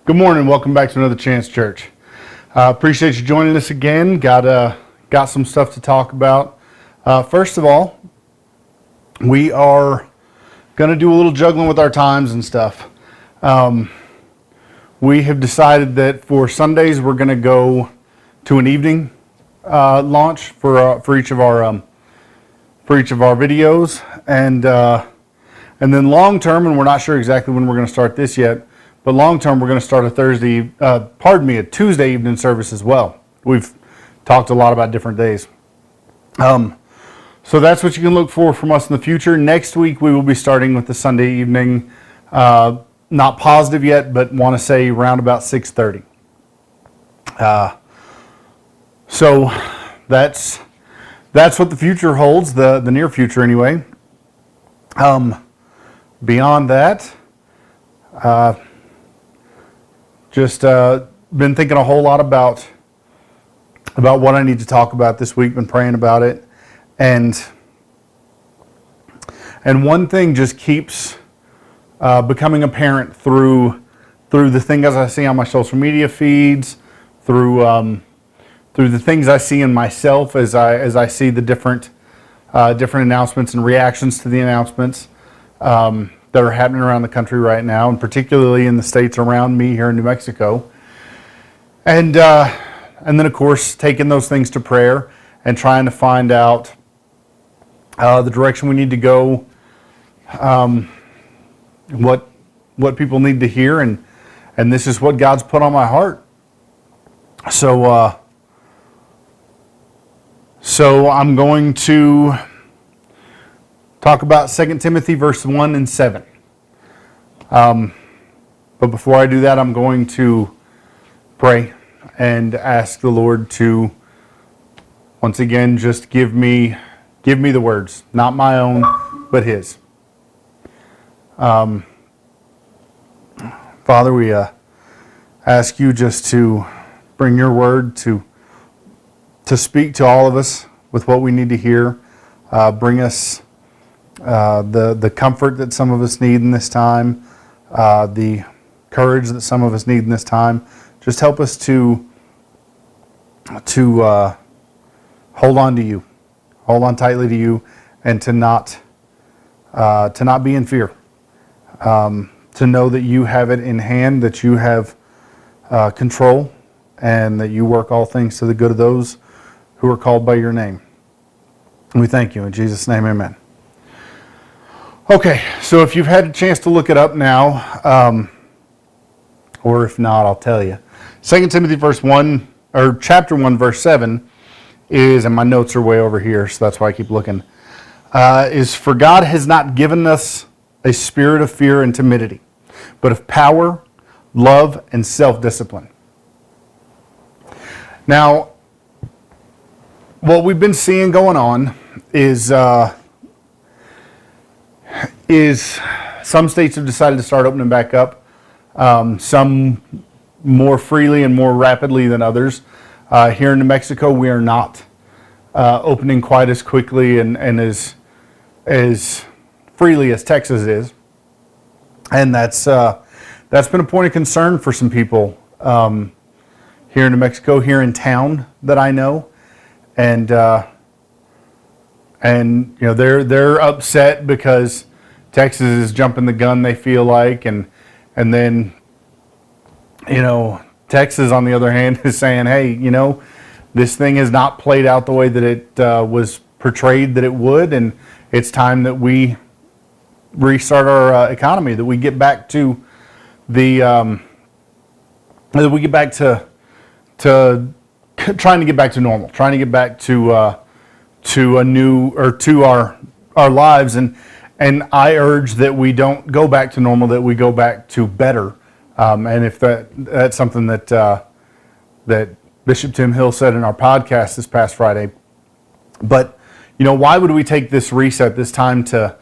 Good morning. Welcome back to Another Chance Church. Appreciate you joining us again. Got some stuff to talk about. First of all, we are going to do a little juggling with our times and stuff. We have decided that for Sundays we're going to go to an evening launch for each of our videos, and then long term, and we're not sure exactly when we're going to start this yet. But long term, we're going to start a Tuesday evening service as well. We've talked a lot about different days. So that's what you can look for from us in the future. Next week, we will be starting with the Sunday evening. Not positive yet, but want to say around about 6:30. So that's what the future holds, the near future anyway. Beyond that, just been thinking a whole lot about what I need to talk about this week. Been praying about it, and one thing just keeps becoming apparent through the things I see on my social media feeds, through the things I see in myself as I see the different announcements and reactions to the announcements that are happening around the country right now, and particularly in the states around me here in New Mexico. And then, of course, taking those things to prayer and trying to find out the direction we need to go, what people need to hear, and this is what God's put on my heart. So I'm going to talk about 2 Timothy verse 1 and 7. But before I do that, I'm going to pray and ask the Lord to, once again, just give me the words, not my own, but His. Father, we ask you just to bring your word to speak to all of us with what we need to hear. Bring us the comfort that some of us need in this time, the courage that some of us need in this time. Just help us to hold on to you, hold on tightly to you, and to not be in fear. To know that you have it in hand, that you have control, and that you work all things to the good of those who are called by your name. And we thank you in Jesus' name, amen. Okay, so if you've had a chance to look it up now, or if not, I'll tell you. 2 Timothy chapter 1, verse 7 is, and my notes are way over here, so that's why I keep looking, is, "For God has not given us a spirit of fear and timidity, but of power, love, and self-discipline." Now, what we've been seeing going on is some states have decided to start opening back up, some more freely and more rapidly than others. Here in New Mexico, we are not opening quite as quickly and as freely as Texas is, and that's been a point of concern for some people here in New Mexico, here in town that I know, and you know they're upset because Texas is jumping the gun, they feel like, and then, you know, Texas on the other hand is saying, hey, you know, this thing has not played out the way that it was portrayed that it would, and it's time that we restart our economy, that we get back to trying to get back to normal, trying to get back to our lives, and I urge that we don't go back to normal, that we go back to better. And if that's something that Bishop Tim Hill said in our podcast this past Friday. But, you know, why would we take this reset, this time to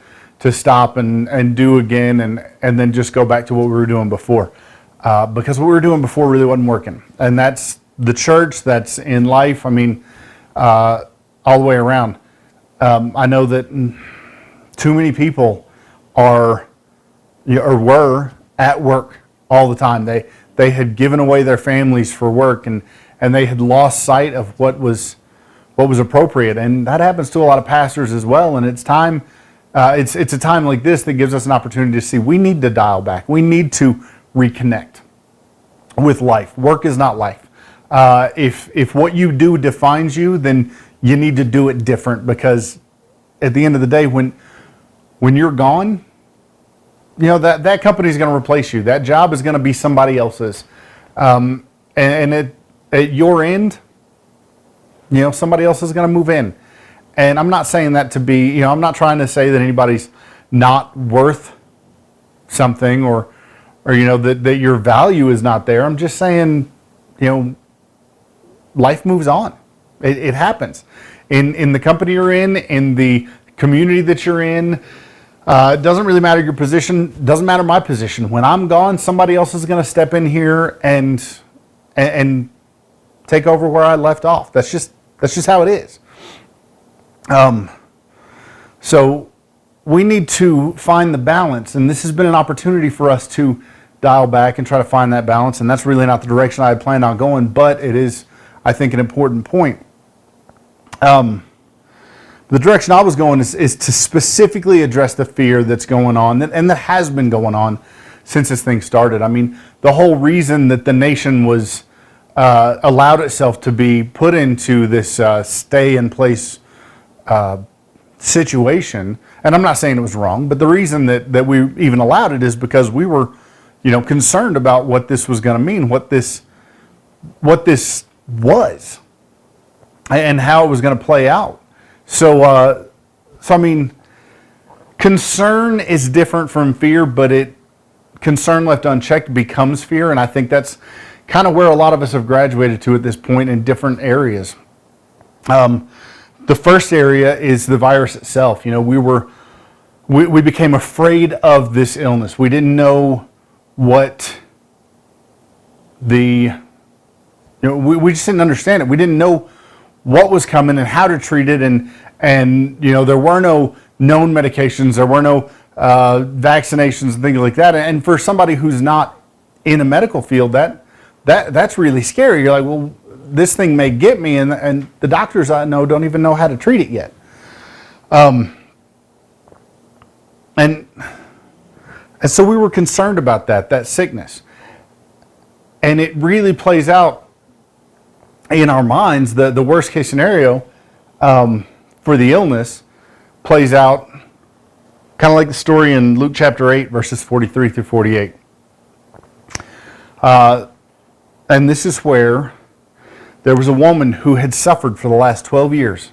stop and do again and then just go back to what we were doing before? Because what we were doing before really wasn't working. And that's the church, that's in life, I mean, all the way around. I know that too many people were at work all the time. they had given away their families for work, and they had lost sight of what was appropriate. And that happens to a lot of pastors as well. And it's time, it's a time like this that gives us an opportunity to see we need to dial back. We need to reconnect with life. Work is not life. If what you do defines you, then you need to do it different, because at the end of the day, when you're gone, you know, that company is going to replace you. That job is going to be somebody else's. And at your end, you know, somebody else is going to move in. And I'm not saying that to be, you know, I'm not trying to say that anybody's not worth something, or you know, that your value is not there. I'm just saying, you know, life moves on. It happens. In the company you're in the community that you're in. It doesn't really matter your position. Doesn't matter my position. When I'm gone, somebody else is going to step in here and take over where I left off. That's just how it is. So we need to find the balance, and this has been an opportunity for us to dial back and try to find that balance. And that's really not the direction I had planned on going, but it is, I think, an important point. The direction I was going is to specifically address the fear that's going on, and that has been going on since this thing started. I mean, the whole reason that the nation was allowed itself to be put into this stay-in-place situation, and I'm not saying it was wrong, but the reason that we even allowed it is because we were, you know, concerned about what this was going to mean, what this was, and how it was going to play out. So I mean, concern is different from fear, but concern left unchecked becomes fear, and I think that's kind of where a lot of us have graduated to at this point in different areas. The first area is the virus itself. You know, we became afraid of this illness. We didn't know what we just didn't understand it. We didn't know what was coming and how to treat it, and you know, there were no known medications, there were no vaccinations and things like that. And for somebody who's not in a medical field, that's really scary. You're like, well, this thing may get me, and the doctors I know don't even know how to treat it yet. And so we were concerned about that sickness, and it really plays out in our minds. The worst case scenario for the illness plays out kind of like the story in Luke chapter 8, verses 43 through 48. And this is where there was a woman who had suffered for the last 12 years.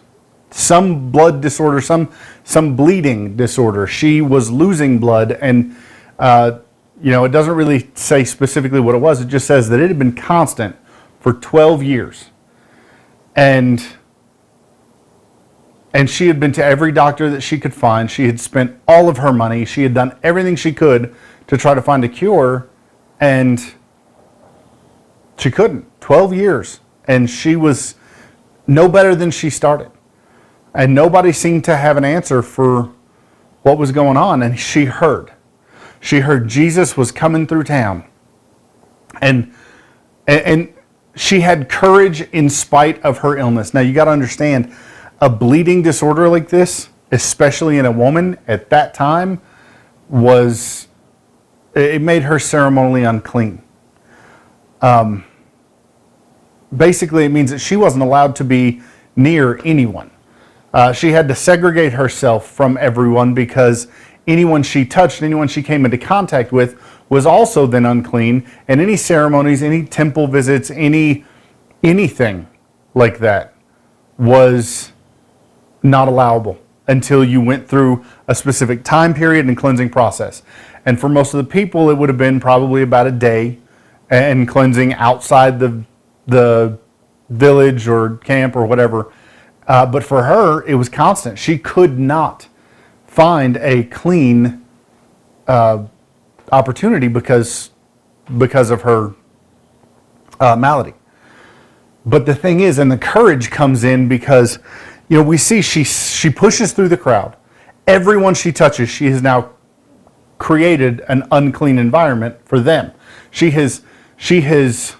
Some blood disorder, some bleeding disorder. She was losing blood, and you know, it doesn't really say specifically what it was. It just says that it had been constant for 12 years. And she had been to every doctor that she could find. She had spent all of her money. She had done everything she could to try to find a cure, and she couldn't. 12 years. And she was no better than she started. And nobody seemed to have an answer for what was going on. And she heard Jesus was coming through town. And she had courage in spite of her illness. Now, you got to understand, a bleeding disorder like this, especially in a woman at that time, it made her ceremonially unclean. Basically, it means that she wasn't allowed to be near anyone. She had to segregate herself from everyone, because anyone she touched, anyone she came into contact with, was also then unclean. And any ceremonies, any temple visits, anything like that was not allowable until you went through a specific time period and cleansing process. And for most of the people, it would have been probably about a day and cleansing outside the village or camp or whatever. But for her, it was constant. She could not find a clean opportunity because of her malady. But the thing is, and the courage comes in because, you know, we see she pushes through the crowd. Everyone she touches, she has now created an unclean environment for them. She has she has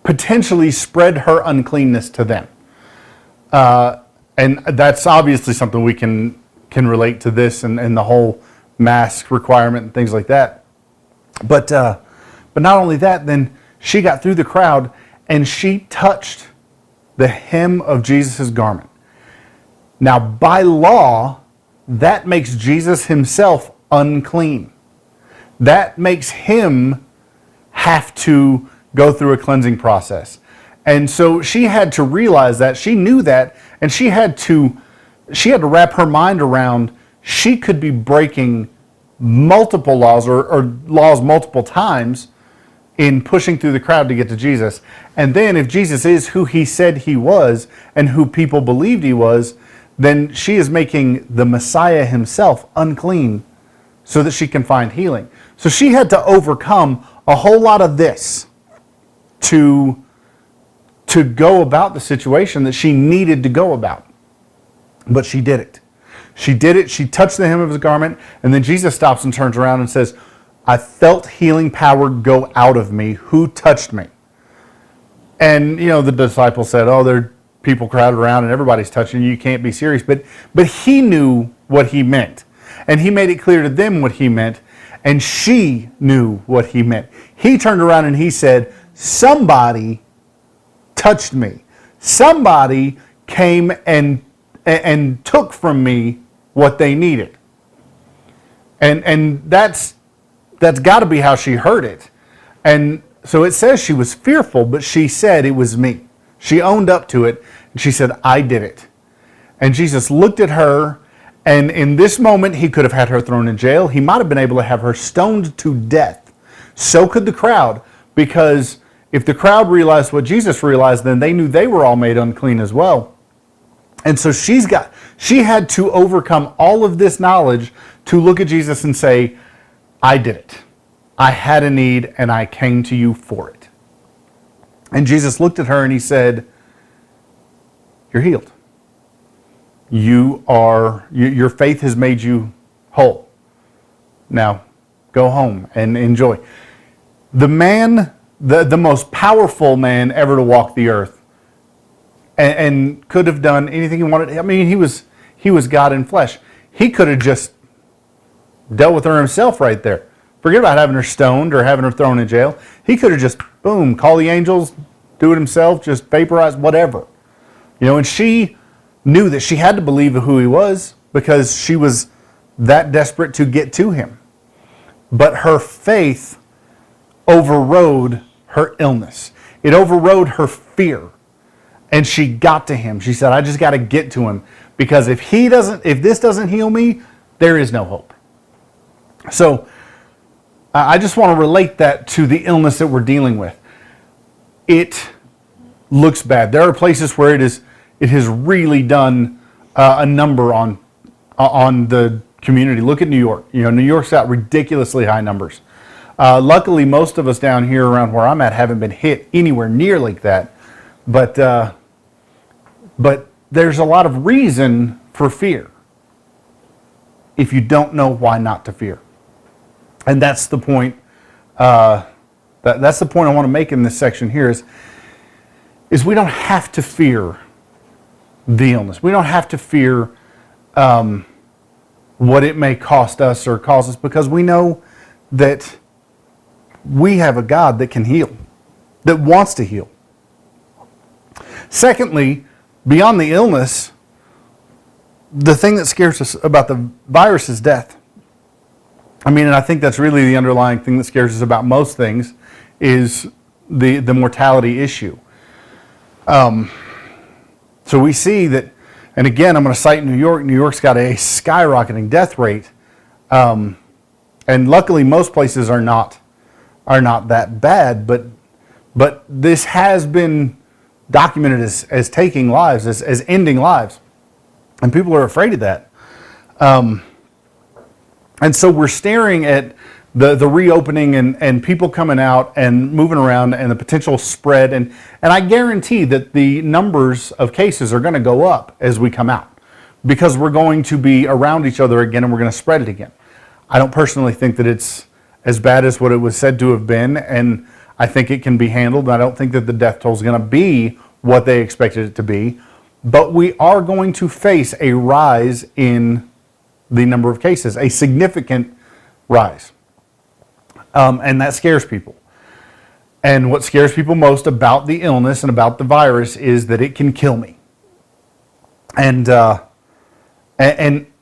potentially spread her uncleanness to them. And that's obviously something we can relate to this and the whole mask requirement and things like that. But not only that, then she got through the crowd and she touched the hem of Jesus' garment. Now, by law, that makes Jesus himself unclean. That makes him have to go through a cleansing process. And so she had to realize that, she knew that, and she had to wrap her mind around she could be breaking multiple laws or laws multiple times in pushing through the crowd to get to Jesus. And then if Jesus is who he said he was and who people believed he was, then she is making the Messiah himself unclean so that she can find healing. So she had to overcome a whole lot of this to go about the situation that she needed to go about. But she did it. She did it. She touched the hem of his garment, and then Jesus stops and turns around and says, I felt healing power go out of me. Who touched me? And, the disciples said, oh, there are people crowded around and everybody's touching you. You can't be serious. But he knew what he meant. And he made it clear to them what he meant. And she knew what he meant. He turned around and he said, somebody touched me. Somebody came and took from me what they needed. And that's got to be how she heard it. And so it says she was fearful, but she said it was me. She owned up to it, and she said, I did it. And Jesus looked at her, and in this moment, he could have had her thrown in jail. He might have been able to have her stoned to death. So could the crowd, because if the crowd realized what Jesus realized, then they knew they were all made unclean as well. And so she had to overcome all of this knowledge to look at Jesus and say, I did it. I had a need and I came to you for it. And Jesus looked at her and he said, you're healed. Your faith has made you whole. Now go home and enjoy. The man, the most powerful man ever to walk the earth, and could have done anything he wanted. I mean, he was God in flesh. He could have just dealt with her himself right there. Forget about having her stoned or having her thrown in jail. He could have just, boom, call the angels, do it himself, just vaporize, whatever. And she knew that she had to believe who he was because she was that desperate to get to him. But her faith overrode her illness. It overrode her fear. And she got to him. She said, I just got to get to him because if this doesn't heal me, there is no hope. So I just want to relate that to the illness that we're dealing with. It looks bad. There are places where it has really done a number on the community. Look at New York. New York's got ridiculously high numbers. Luckily, most of us down here around where I'm at haven't been hit anywhere near like that. But there's a lot of reason for fear if you don't know why not to fear. And that's the point. That's the point I want to make in this section here is we don't have to fear the illness. We don't have to fear what it may cost us or cause us because we know that we have a God that can heal, that wants to heal. Secondly, beyond the illness, the thing that scares us about the virus is death. And I think that's really the underlying thing that scares us about most things is the mortality issue. So we see that, and again, I'm going to cite New York. New York's got a skyrocketing death rate. And luckily, most places are not that bad, but this has been documented as taking lives, as ending lives. And people are afraid of that. And so we're staring at the reopening and people coming out and moving around and the potential spread. And I guarantee that the numbers of cases are going to go up as we come out because we're going to be around each other again and we're going to spread it again. I don't personally think that it's as bad as what it was said to have been. And I think it can be handled. I don't think that the death toll is going to be what they expected it to be. But we are going to face a rise in the number of cases, a significant rise. And that scares people. And what scares people most about the illness and about the virus is that it can kill me. And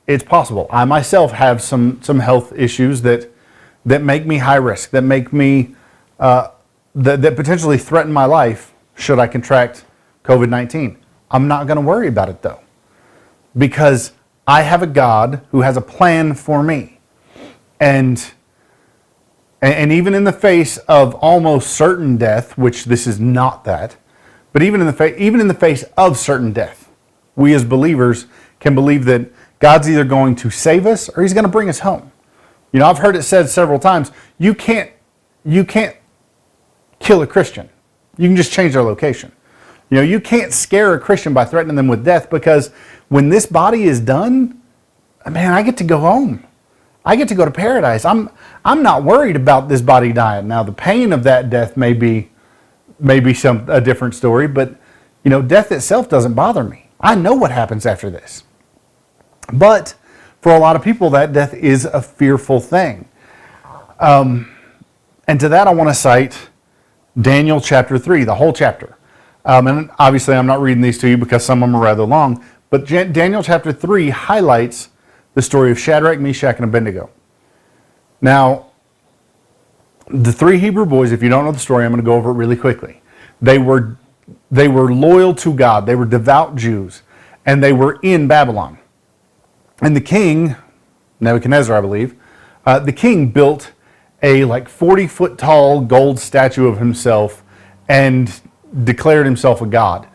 it's possible. I myself have some health issues that make me high risk, that make me that potentially threaten my life should I contract COVID-19. I'm not going to worry about it though, because I have a God who has a plan for me. And even in the face of almost certain death, which this is not that, but even in the face of certain death, we as believers can believe that God's either going to save us or he's going to bring us home. You know, I've heard it said several times, you can't kill a Christian. You can just change their location. You know, you can't scare a Christian by threatening them with death, because when this body is done, man, I get to go home. I get to go to paradise. I'm not worried about this body dying. Now, the pain of that death may be a different story, but you know, death itself doesn't bother me. I know what happens after this. But for a lot of people, that death is a fearful thing. And to that, I want to cite Daniel chapter 3, the whole chapter. And obviously, I'm not reading these to you because some of them are rather long. But Daniel chapter 3 highlights the story of Shadrach, Meshach, and Abednego. Now, the three Hebrew boys, if you don't know the story, I'm going to go over it really quickly. They were loyal to God. They were devout Jews. And they were in Babylon. And the king, Nebuchadnezzar, I believe, the king built a 40-foot tall gold statue of himself and declared himself a god,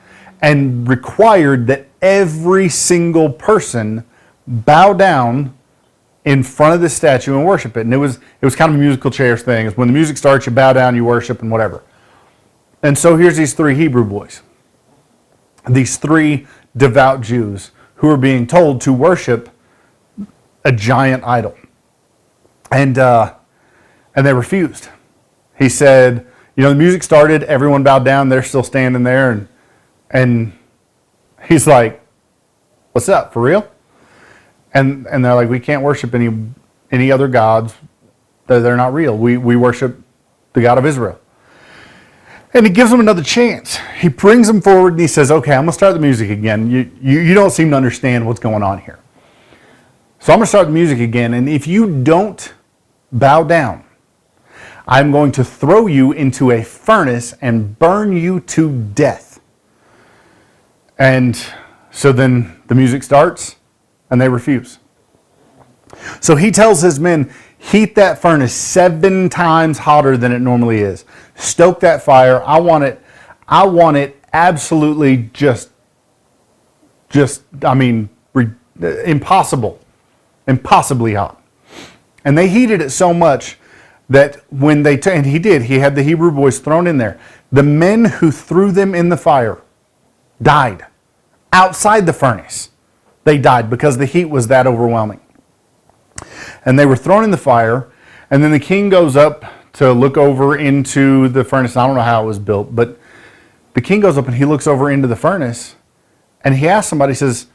and required that every single person bow down in front of the statue and worship it. And it was kind of a musical chairs thing. When the music starts, you bow down, you worship, and whatever. And so here's these three Hebrew boys, these three devout Jews who are being told to worship a giant idol. And they refused. He said, you know, the music started, everyone bowed down, they're still standing there, and he's like, what's up, for real? And they're like, we can't worship any other gods. They're not real. We worship the God of Israel. And he gives them another chance. He brings them forward and he says, okay, I'm going to start the music again. You don't seem to understand what's going on here. So I'm going to start the music again, and if you don't bow down, I'm going to throw you into a furnace and burn you to death. And so then the music starts, and they refuse. So he tells his men, heat that furnace 7 times hotter than it normally is. Stoke that fire. I want it absolutely impossibly hot. And they heated it so much that when he had the Hebrew boys thrown in there. The men who threw them in the fire died. Outside the furnace, they died because the heat was that overwhelming. And they were thrown in the fire, and then the king goes up to look over into the furnace. I don't know how it was built, but the king goes up and he looks over into the furnace, and he asks somebody, says,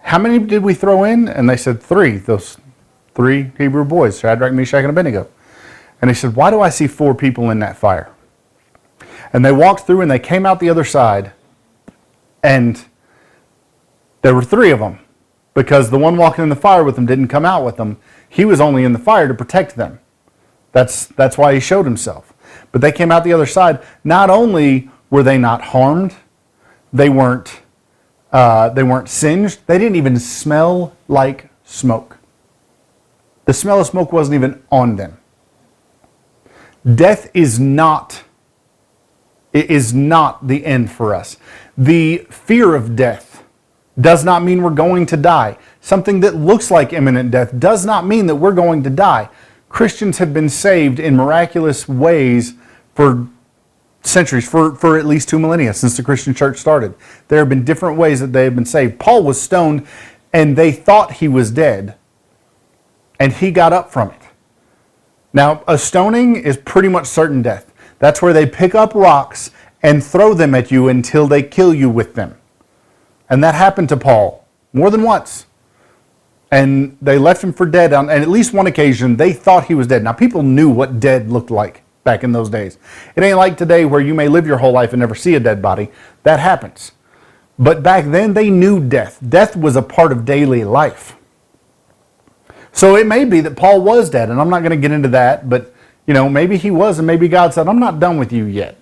how many did we throw in? And they said 3, those 3 Hebrew boys, Shadrach, Meshach, and Abednego. And he said, why do I see 4 people in that fire? And they walked through and they came out the other side, and there were 3 of them, because the one walking in the fire with them didn't come out with them. He was only in the fire to protect them. That's why he showed himself. But they came out the other side. Not only were they not harmed, they weren't singed. They didn't even smell like smoke. The smell of smoke wasn't even on them. Death is not the end for us. The fear of death does not mean we're going to die. Something that looks like imminent death does not mean that we're going to die. Christians have been saved in miraculous ways for centuries, for at least 2 millennia since the Christian church started. There have been different ways that they have been saved. Paul was stoned and they thought he was dead, and he got up from it. Now, a stoning is pretty much certain death. That's where they pick up rocks and throw them at you until they kill you with them. And that happened to Paul more than once. And they left him for dead on at least one occasion. They thought he was dead. Now, people knew what dead looked like back in those days. It ain't like today where you may live your whole life and never see a dead body. That happens. But back then, they knew death. Death was a part of daily life. So it may be that Paul was dead, and I'm not going to get into that, but maybe he was, and maybe God said, I'm not done with you yet.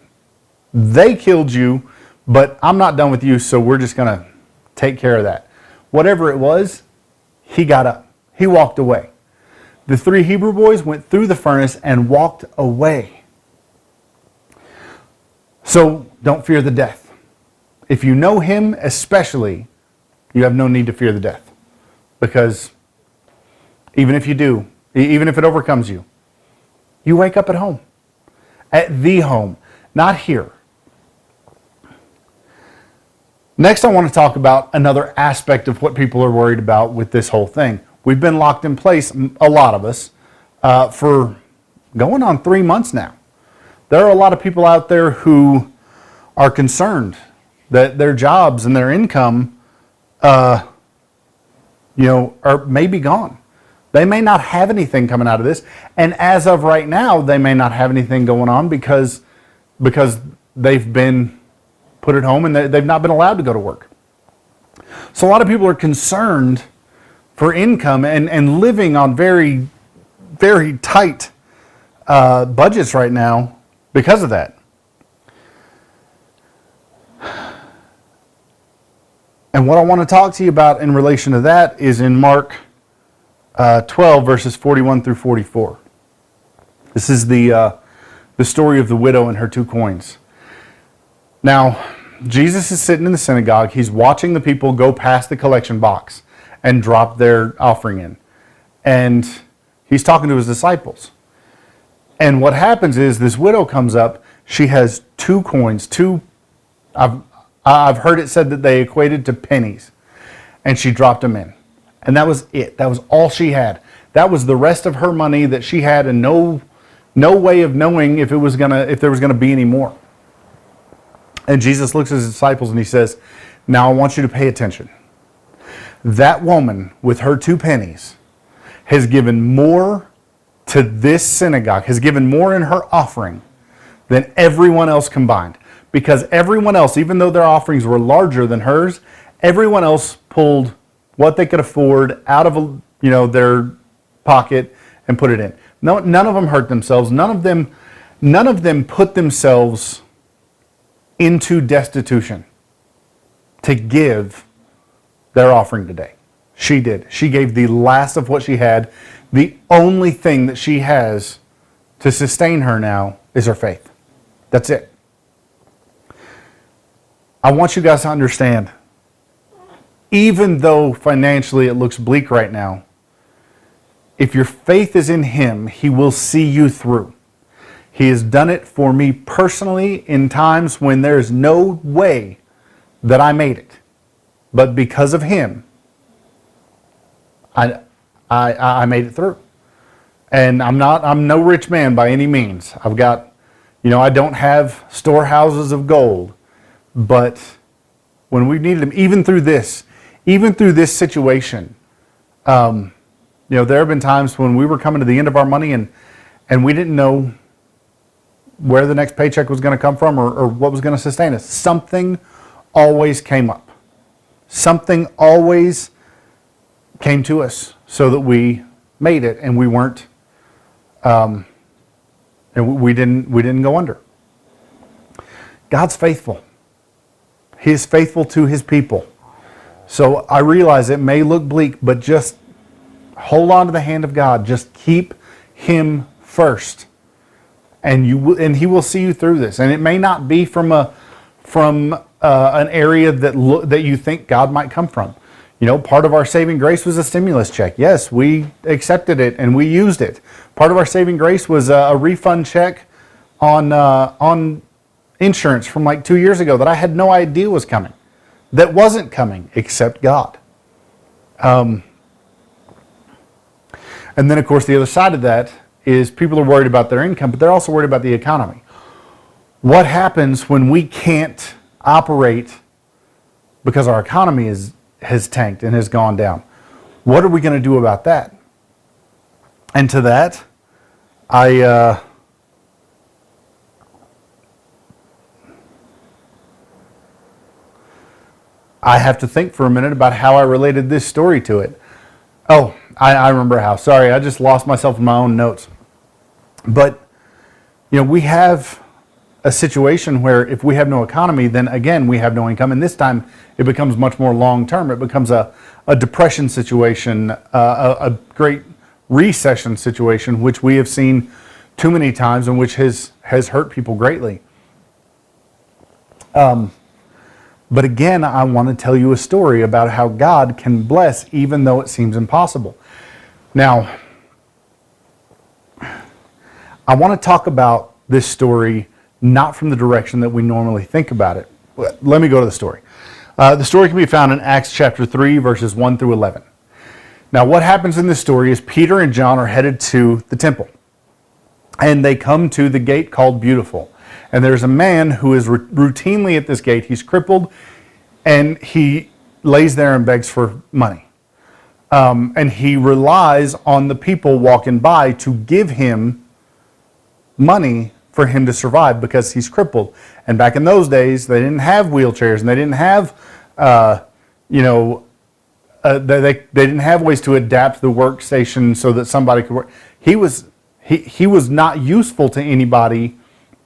They killed you, but I'm not done with you, so we're just going to take care of that. Whatever it was, he got up. He walked away. The 3 Hebrew boys went through the furnace and walked away. So don't fear the death. If you know him especially, you have no need to fear the death. Because even if you do, even if it overcomes you, you wake up at home. At the home, not here. Next, I want to talk about another aspect of what people are worried about with this whole thing. We've been locked in place, a lot of us, for going on 3 months now. There are a lot of people out there who are concerned that their jobs and their income, are maybe gone. They may not have anything coming out of this, and as of right now, they may not have anything going on because they've been put at home and they've not been allowed to go to work. So a lot of people are concerned for income and living on very, very tight budgets right now because of that. And what I want to talk to you about in relation to that is in Mark 12, verses 41 through 44. This is the story of the widow and her 2 coins. Now, Jesus is sitting in the synagogue. He's watching the people go past the collection box and drop their offering in. And he's talking to his disciples. And what happens is this widow comes up. She has 2 coins, I've heard it said that they equated to pennies. And she dropped them in. And that was it. That was all she had. That was the rest of her money that she had, and no way of knowing if there was gonna be any more. And Jesus looks at his disciples and he says, now I want you to pay attention. That woman with her 2 pennies has given more to this synagogue, has given more in her offering than everyone else combined. Because everyone else, even though their offerings were larger than hers, everyone else pulled what they could afford out of their pocket and put it in. No, none of them hurt themselves. None of them put themselves into destitution to give their offering today. She did. She gave the last of what she had. The only thing that she has to sustain her now is her faith. That's it. I want you guys to understand, even though financially it looks bleak right now, if your faith is in him, he will see you through. He has done it for me personally in times when there's no way that I made it. But because of him, I made it through. And I'm no rich man by any means. I've got, I don't have storehouses of gold. But when we needed him, even through this situation, there have been times when we were coming to the end of our money and we didn't know where the next paycheck was going to come from or what was going to sustain us. Something always came up. Something always came to us so that we made it and we weren't, and we didn't go under. God's faithful. He is faithful to his people. So I realize it may look bleak, but just hold on to the hand of God. Just keep him first. And he will see you through this. And it may not be from an area that you think God might come from. Part of our saving grace was a stimulus check. Yes, we accepted it and we used it. Part of our saving grace was a refund check on insurance from like 2 years ago that I had no idea was coming, that wasn't coming except God. And then, of course, the other side of that is people are worried about their income, but they're also worried about the economy. What happens when we can't operate because our economy has tanked and has gone down? What are we going to do about that? And to that, I have to think for a minute about how I related this story to it. Oh, I remember how. Sorry, I just lost myself in my own notes. But, we have a situation where if we have no economy, then again, we have no income. And this time it becomes much more long-term. It becomes a depression situation, a great recession situation, which we have seen too many times and which has hurt people greatly. But again, I want to tell you a story about how God can bless even though it seems impossible. Now, I want to talk about this story not from the direction that we normally think about it. Let me go to the story. The story can be found in Acts chapter 3, verses 1 through 11. Now, what happens in this story is Peter and John are headed to the temple, and they come to the gate called Beautiful. And there's a man who is routinely at this gate. He's crippled, and he lays there and begs for money. And he relies on the people walking by to give him money for him to survive because he's crippled. And back in those days, they didn't have wheelchairs, and they didn't have, they didn't have ways to adapt the workstation so that somebody could work. He was not useful to anybody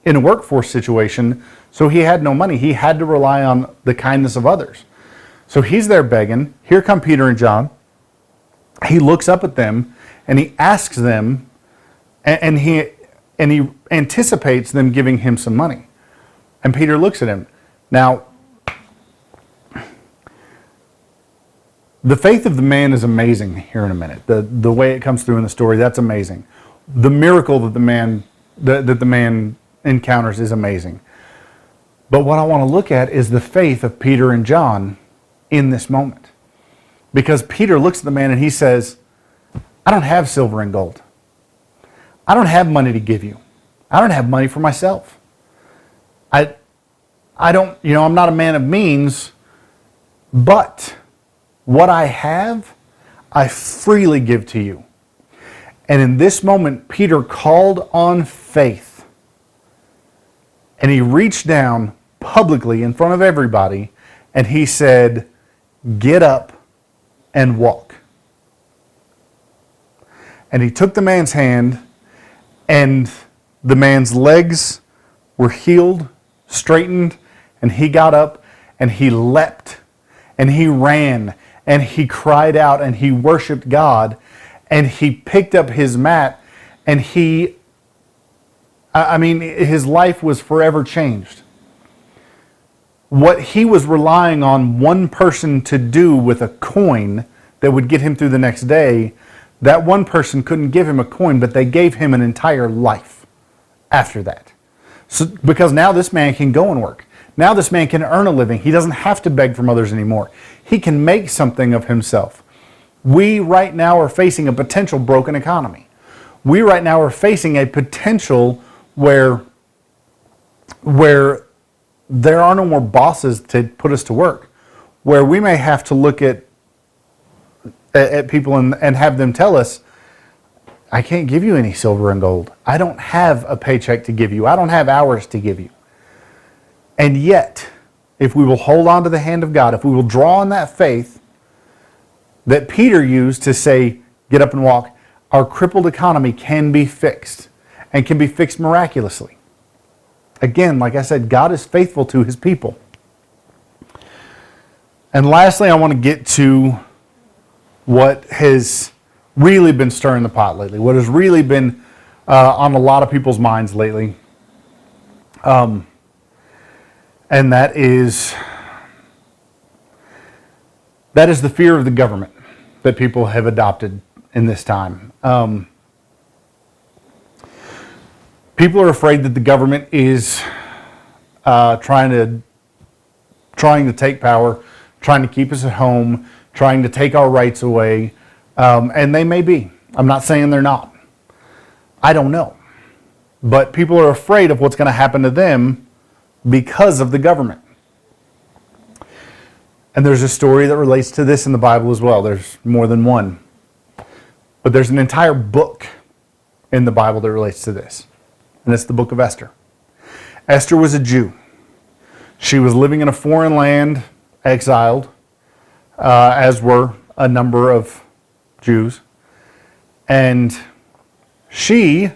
in a workforce situation, so he had no money. He had to rely on the kindness of others. So he's there begging. Here come Peter and John. He looks up at them and he asks them, and he anticipates them giving him some money. And Peter looks at him. Now, the faith of the man is amazing here in a minute. The way it comes through in the story, that's amazing. The miracle that the man encounters is amazing. But what I want to look at is the faith of Peter and John in this moment. Because Peter looks at the man and he says, I don't have silver and gold. I don't have money to give you. I don't have money for myself. I don't, I'm not a man of means, but what I have, I freely give to you. And in this moment, Peter called on faith. And he reached down publicly in front of everybody and he said, get up and walk. And he took the man's hand, and the man's legs were healed, straightened, and he got up and he leapt and he ran and he cried out and he worshiped God, and he picked up his mat, and his life was forever changed. What he was relying on one person to do with a coin that would get him through the next day, that one person couldn't give him a coin, but they gave him an entire life after that. So, because now this man can go and work. Now this man can earn a living. He doesn't have to beg from others anymore. He can make something of himself. We right now are facing a potential broken economy. We right now are facing a potential where there are no more bosses to put us to work, where we may have to look at people and have them tell us, I can't give you any silver and gold. I don't have a paycheck to give you. I don't have hours to give you. And yet, if we will hold on to the hand of God, if we will draw on that faith that Peter used to say, get up and walk, our crippled economy can be fixed, and can be fixed miraculously. Again, like I said, God is faithful to his people. And lastly, I want to get to what has really been stirring the pot lately, what has really been on a lot of people's minds lately. And that is the fear of the government that people have adopted in this time. People are afraid that the government is trying to take power, trying to keep us at home, trying to take our rights away, and they may be. I'm not saying they're not. I don't know. But people are afraid of what's going to happen to them because of the government. And there's a story that relates to this in the Bible as well. There's more than one. But there's an entire book in the Bible that relates to this. And it's the book of Esther. Esther was a Jew. She was living in a foreign land, exiled, as were a number of Jews. And she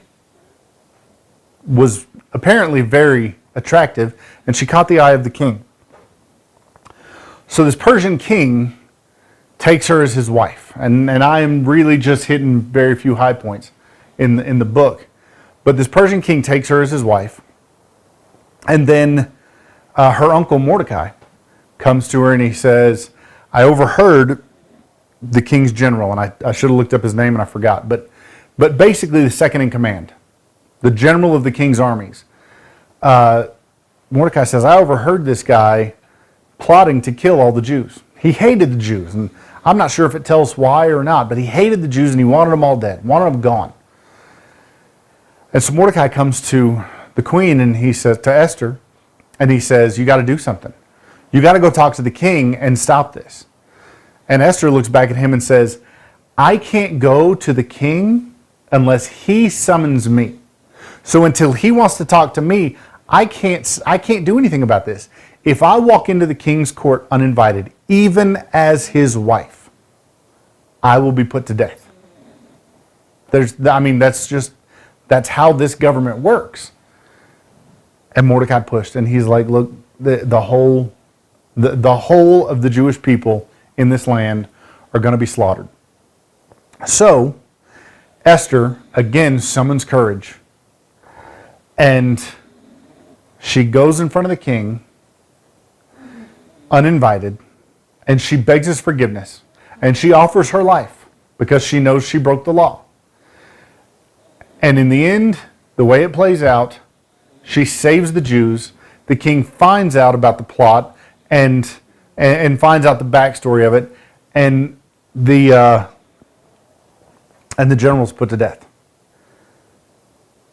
was apparently very attractive, and she caught the eye of the king. So this Persian king takes her as his wife. And I am really just hitting very few high points in the book. But this Persian king takes her as his wife. And then her uncle Mordecai comes to her and he says, I overheard the king's general, and I should have looked up his name and I forgot, but basically the second in command, the general of the king's armies. Mordecai says, I overheard this guy plotting to kill all the Jews. He hated the Jews, and I'm not sure if it tells why or not, but he hated the Jews and he wanted them all dead, wanted them gone. And so Mordecai comes to the queen and he says to Esther, and he says, you got to do something. You got to go talk to the king and stop this. And Esther looks back at him and says, I can't go to the king unless he summons me. So until he wants to talk to me, I can't do anything about this. If I walk into the king's court uninvited, even as his wife, I will be put to death. That's how this government works. And Mordecai pushed, and he's like, look, the whole of the Jewish people in this land are going to be slaughtered. So Esther again summons courage, and she goes in front of the king uninvited, and she begs his forgiveness, and she offers her life because she knows she broke the law. And in the end, the way it plays out, she saves the Jews. The king finds out about the plot and finds out the backstory of it, and the general's put to death.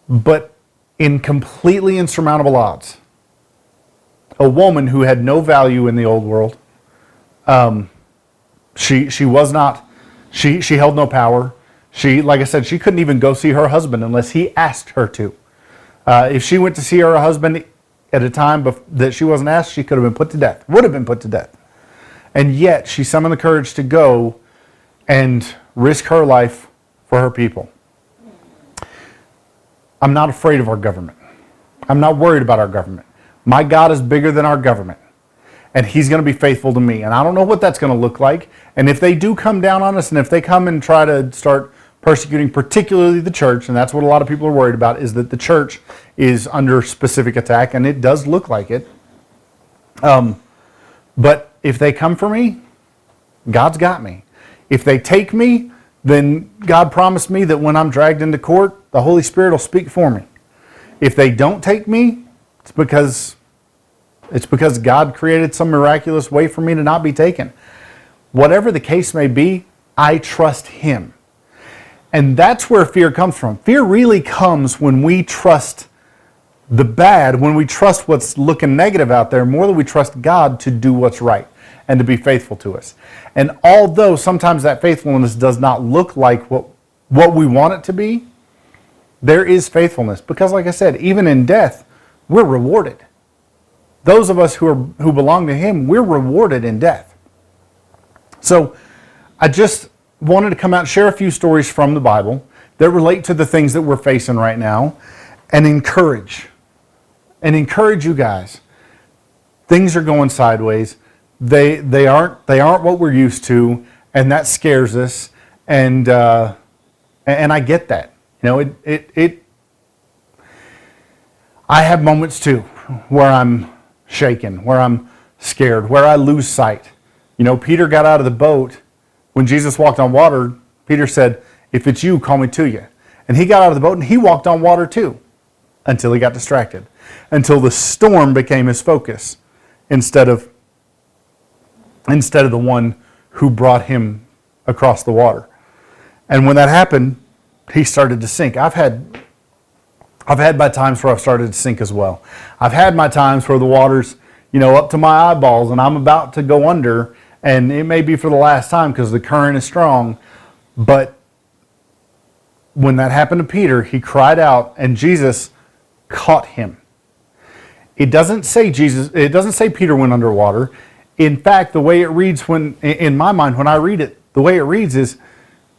But in completely insurmountable odds, a woman who had no value in the old world, she held no power. Like I said, she couldn't even go see her husband unless he asked her to. If she went to see her husband at a time that she wasn't asked, she could have been put to death, would have been put to death. And yet she summoned the courage to go and risk her life for her people. I'm not afraid of our government. I'm not worried about our government. My God is bigger than our government, and he's going to be faithful to me. And I don't know what that's going to look like. And if they do come down on us, and if they come and try to start persecuting particularly the church, and that's what a lot of people are worried about, is that the church is under specific attack, and it does look like it. But if they come for me, God's got me. If they take me, then God promised me that when I'm dragged into court, the Holy Spirit will speak for me. If they don't take me, it's because God created some miraculous way for me to not be taken. Whatever the case may be, I trust him. And that's where fear comes from. Fear really comes when we trust the bad, when we trust what's looking negative out there, more than we trust God to do what's right and to be faithful to us. And although sometimes that faithfulness does not look like what we want it to be, there is faithfulness. Because like I said, even in death, we're rewarded. Those of us who belong to him, we're rewarded in death. So I just wanted to come out and share a few stories from the Bible that relate to the things that we're facing right now, and encourage you guys. Things are going sideways. They aren't what we're used to, and that scares us. And I get that. You know, I have moments too where I'm shaken, where I'm scared, where I lose sight. You know, Peter got out of the boat. When Jesus walked on water, Peter said, if it's you, call me to you. And he got out of the boat and he walked on water too, until he got distracted, until the storm became his focus instead of the one who brought him across the water. And when that happened, he started to sink. I've had I've had my times where I've started to sink as well. I've had my times where the water's, up to my eyeballs and I'm about to go under, and it may be for the last time because the current is strong. But when that happened to Peter, he cried out and Jesus caught him. It doesn't say Peter went underwater. In fact, the way it reads in my mind, when I read it, the way it reads is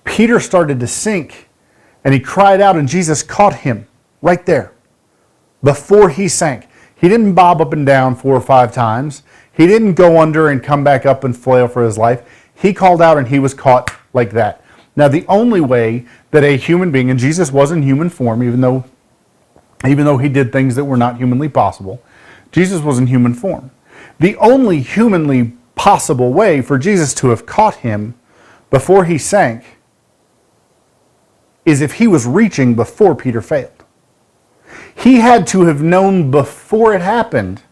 Peter started to sink and he cried out and Jesus caught him right there before he sank. He didn't bob up and down 4 or 5 times. He didn't go under and come back up and flail for his life. He called out and he was caught like that. Now, the only way that a human being, and Jesus was in human form, even though he did things that were not humanly possible, Jesus was in human form. The only humanly possible way for Jesus to have caught him before he sank is if he was reaching before Peter failed. He had to have known before it happened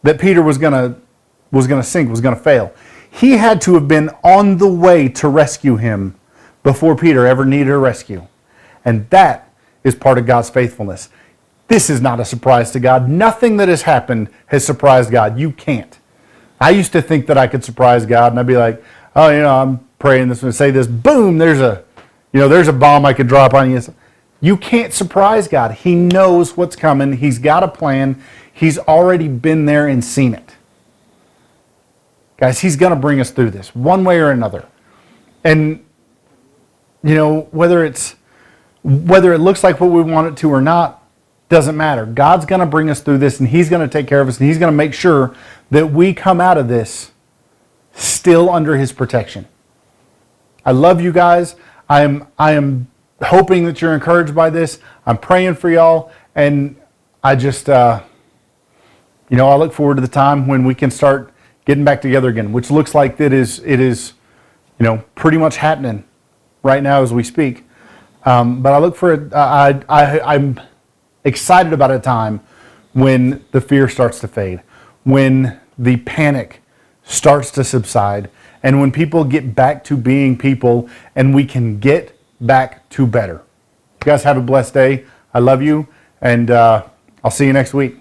that Peter was going to sink, was going to fail. He had to have been on the way to rescue him before Peter ever needed a rescue. And that is part of God's faithfulness. This is not a surprise to God. Nothing that has happened has surprised God. You can't. I used to think that I could surprise God, and I'd be like, oh, I'm praying this and say this, boom, there's a bomb I could drop on you. You can't surprise God. He knows what's coming. He's got a plan. He's already been there and seen it. Guys, he's going to bring us through this one way or another. And, whether it looks like what we want it to or not, doesn't matter. God's going to bring us through this, and he's going to take care of us, and he's going to make sure that we come out of this still under his protection. I love you guys. I am hoping that you're encouraged by this. I'm praying for y'all, and I just, I look forward to the time when we can start getting back together again, which looks like it is, pretty much happening right now as we speak. But I look for it. I'm excited about a time when the fear starts to fade, when the panic starts to subside, and when people get back to being people and we can get back to better. You guys have a blessed day. I love you, and I'll see you next week.